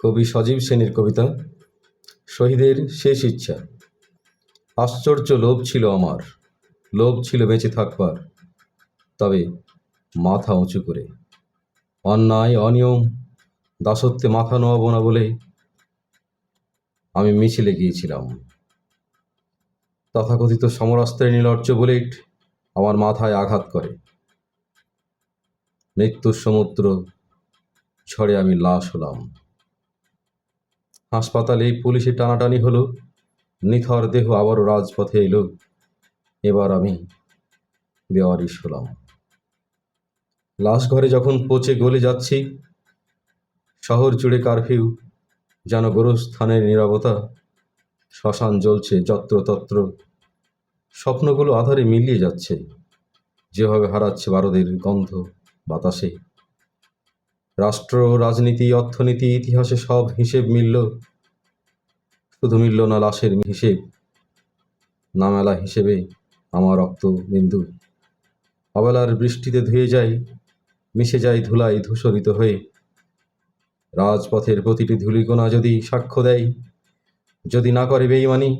কবি সজীব সেনের কবিতা শহীদের শেষ ইচ্ছা। আশ্চর্য লোভ ছিল আমার, লোভ ছিল বেঁচে থাকবার, তবে মাথা উঁচু করে। অন্যায় অনিয়ম দাসত্বে মাথা নোয়াব না বলে আমি মিছিলে গিয়েছিলাম। তথাকথিত সমরাস্ত্রের নির্লজ্জ বুলেট আমার মাথায় আঘাত করে। মৃত্যুর সমুদ্র ঝড়ে আমি লাশ হলাম। হাসপাতালে পুলিশে টানাটানি হলো, নিথর দেহ আবারও রাজপথে এলো। এবার আমি বেওয়ারিশ হলাম। লাশ ঘরে যখন পচে গলে যাচ্ছি, শহর জুড়ে কারফিউ, যেন গোরস্থানের নীরবতা। শ্মশান জ্বলছে যত্রতত্র, স্বপ্নগুলো আধারে মিলিয়ে যাচ্ছে, যেভাবে হারাচ্ছে বারুদের গন্ধ বাতাসে। রাষ্ট্র, রাজনীতি, অর্থনীতি, ইতিহাসে সব হিসেব মিলল, শুধু মিলল না লাশের হিসেব। না মেলা হিসেবে আমার রক্ত বিন্দু অবেলার বৃষ্টিতে ধুয়ে যায়, মিশে যায় ধুলায় ধূসরিত হয়ে। রাজপথের প্রতিটি ধূলিকণা যদি সাক্ষ্য দেয়, যদি না করে বেইমানি,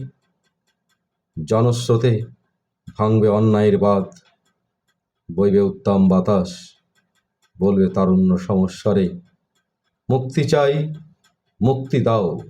জনস্রোতে ভাঙবে অন্যায়ের বাঁধ, বইবে উত্তম বাতাস, বলবে তারুণ্য সমস্বরে, মুক্তি চাই, মুক্তি দাও।